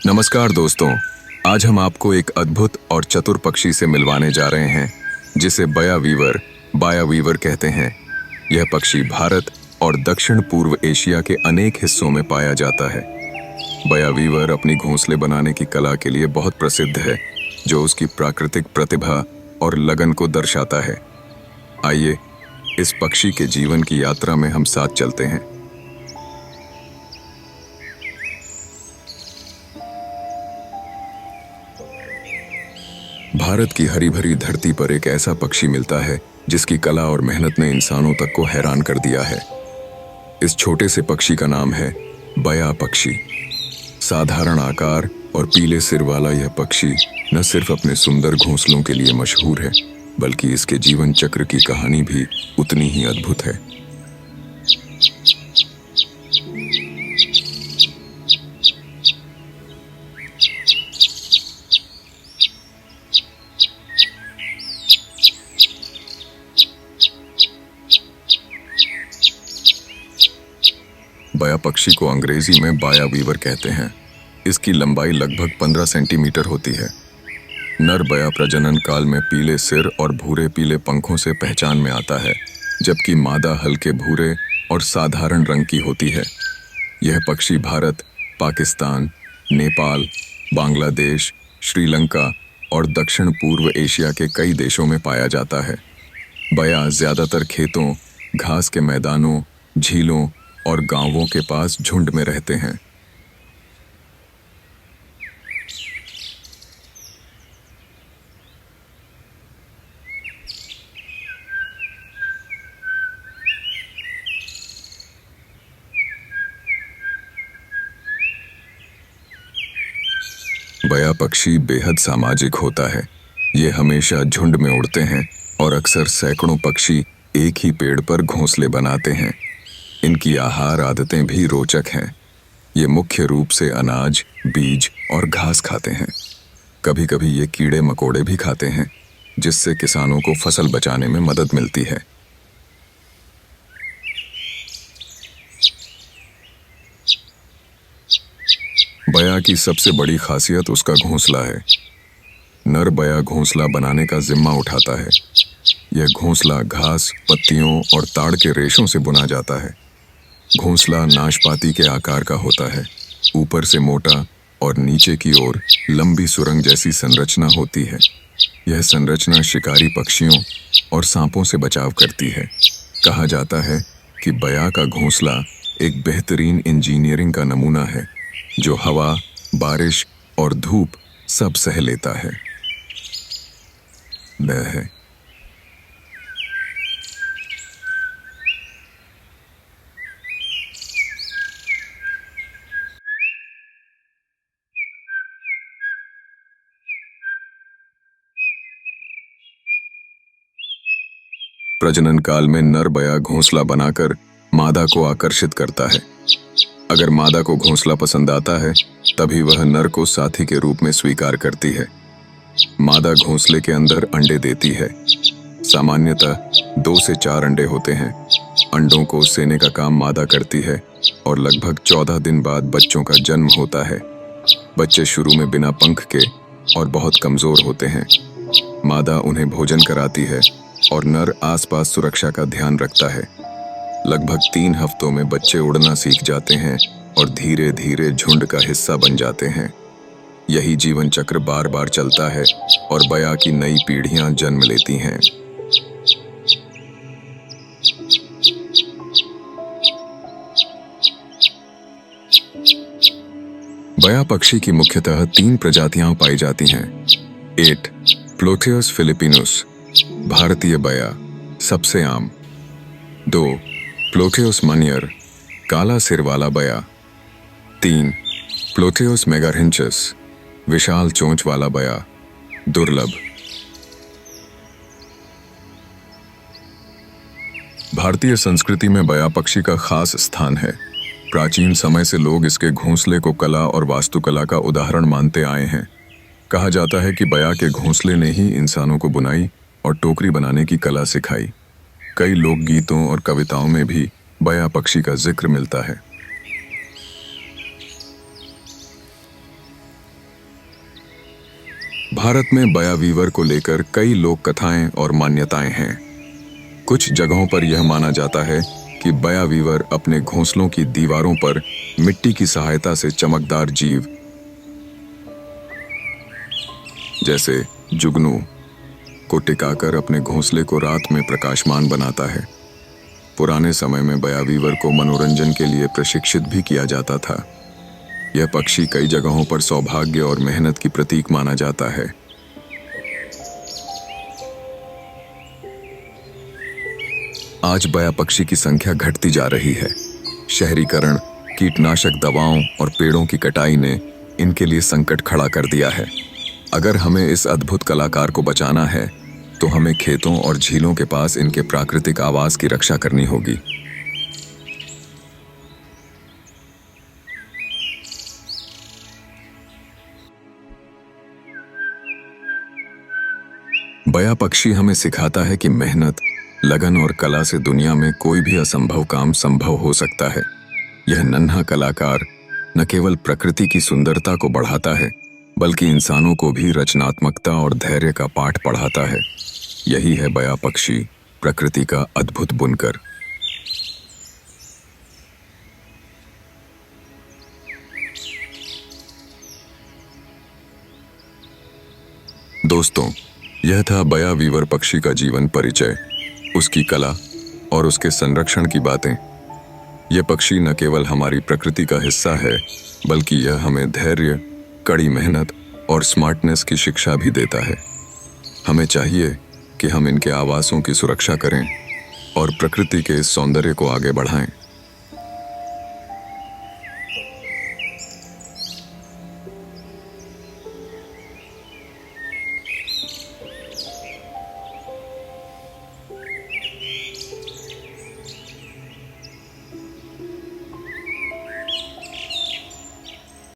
नमस्कार दोस्तों, आज हम आपको एक अद्भुत और चतुर पक्षी से मिलवाने जा रहे हैं जिसे बाया वीवर कहते हैं। यह पक्षी भारत और दक्षिण पूर्व एशिया के अनेक हिस्सों में पाया जाता है। बाया वीवर अपनी घोंसले बनाने की कला के लिए बहुत प्रसिद्ध है, जो उसकी प्राकृतिक प्रतिभा और लगन को दर्शाता है। आइए इस पक्षी के जीवन की यात्रा में हम साथ चलते हैं। भारत की हरी भरी धरती पर एक ऐसा पक्षी मिलता है जिसकी कला और मेहनत ने इंसानों तक को हैरान कर दिया है। इस छोटे से पक्षी का नाम है बाया पक्षी। साधारण आकार और पीले सिर वाला यह पक्षी न सिर्फ अपने सुंदर घोंसलों के लिए मशहूर है, बल्कि इसके जीवन चक्र की कहानी भी उतनी ही अद्भुत है। बाया पक्षी को अंग्रेजी में बाया वीवर कहते हैं। इसकी लंबाई लगभग 15 सेंटीमीटर होती है। नर बाया प्रजनन काल में पीले सिर और भूरे पीले पंखों से पहचान में आता है, जबकि मादा हल्के भूरे और साधारण रंग की होती है। यह पक्षी भारत, पाकिस्तान, नेपाल, बांग्लादेश, श्रीलंका और दक्षिण पूर्व एशिया के कई देशों में पाया जाता है। बाया ज्यादातर खेतों, घास के मैदानों, झीलों और गांवों के पास झुंड में रहते हैं। बाया पक्षी बेहद सामाजिक होता है। ये हमेशा झुंड में उड़ते हैं और अक्सर सैकड़ों पक्षी एक ही पेड़ पर घोंसले बनाते हैं। इनकी आहार आदतें भी रोचक हैं। ये मुख्य रूप से अनाज, बीज और घास खाते हैं। कभी कभी ये कीड़े मकोड़े भी खाते हैं, जिससे किसानों को फसल बचाने में मदद मिलती है। बाया की सबसे बड़ी खासियत उसका घोंसला है। नर बाया घोंसला बनाने का जिम्मा उठाता है। यह घोंसला घास, पत्तियों और ताड़ के रेशों से बुना जाता है। घोंसला नाशपाती के आकार का होता है। ऊपर से मोटा और नीचे की ओर लंबी सुरंग जैसी संरचना होती है। यह संरचना शिकारी पक्षियों और सांपों से बचाव करती है। कहा जाता है कि बाया का घोंसला एक बेहतरीन इंजीनियरिंग का नमूना है, जो हवा, बारिश और धूप सब सह लेता है। प्रजनन काल में नर बाया घोंसला बनाकर मादा को आकर्षित करता है। अगर मादा को घोंसला पसंद आता है, तभी वह नर को साथी के रूप में स्वीकार करती है। मादा घोंसले के अंदर अंडे देती है। सामान्यतः 2 से 4 अंडे होते हैं। अंडों को सेने का काम मादा करती है और लगभग 14 दिन बाद बच्चों का जन्म होता है। बच्चे शुरू में बिना पंख के और बहुत कमजोर होते हैं। मादा उन्हें भोजन कराती है और नर आसपास सुरक्षा का ध्यान रखता है। लगभग 3 हफ्तों में बच्चे उड़ना सीख जाते हैं और धीरे धीरे झुंड का हिस्सा बन जाते हैं। यही जीवन चक्र बार बार चलता है और बाया की नई पीढ़ियां जन्म लेती हैं। बाया पक्षी की मुख्यतः 3 प्रजातियां पाई जाती हैं। 8 प्लोथियस फिलिपिनुस, भारतीय बाया, सबसे आम। 2 प्लोथियस मनियर, काला सिर वाला बाया। 3 प्लोथियस मेगारहिंचस, विशाल चोंच वाला बाया, दुर्लभ। भारतीय संस्कृति में बाया पक्षी का खास स्थान है। प्राचीन समय से लोग इसके घोंसले को कला और वास्तुकला का उदाहरण मानते आए हैं। कहा जाता है कि बाया के घोंसले ने ही इंसानों को बुनाई और टोकरी बनाने की कला सिखाई। कई लोकगीतों और कविताओं में भी बाया पक्षी का जिक्र मिलता है। भारत में बया वीवर को लेकर कई लोक कथाएं और मान्यताएं हैं। कुछ जगहों पर यह माना जाता है कि बया वीवर अपने घोंसलों की दीवारों पर मिट्टी की सहायता से चमकदार जीव जैसे जुगनू को टिकाकर अपने घोंसले को रात में प्रकाशमान बनाता है। पुराने समय में बया वीवर को मनोरंजन के लिए प्रशिक्षित भी किया जाता था। यह पक्षी कई जगहों पर सौभाग्य और मेहनत की प्रतीक माना जाता है। आज बया पक्षी की संख्या घटती जा रही है। शहरीकरण, कीटनाशक दवाओं और पेड़ों की कटाई ने इनके लिए संकट खड़ा कर दिया है। अगर हमें इस अद्भुत कलाकार को बचाना है तो हमें खेतों और झीलों के पास इनके प्राकृतिक आवास की रक्षा करनी होगी। बया पक्षी हमें सिखाता है कि मेहनत, लगन और कला से दुनिया में कोई भी असंभव काम संभव हो सकता है। यह नन्हा कलाकार न केवल प्रकृति की सुंदरता को बढ़ाता है, बल्कि इंसानों को भी रचनात्मकता और धैर्य का पाठ पढ़ाता है। यही है बया पक्षी, प्रकृति का अद्भुत बुनकर। दोस्तों, यह था बया वीवर पक्षी का जीवन परिचय, उसकी कला और उसके संरक्षण की बातें। यह पक्षी न केवल हमारी प्रकृति का हिस्सा है, बल्कि यह हमें धैर्य, कड़ी मेहनत और स्मार्टनेस की शिक्षा भी देता है। हमें चाहिए कि हम इनके आवासों की सुरक्षा करें और प्रकृति के इस सौंदर्य को आगे बढ़ाएं।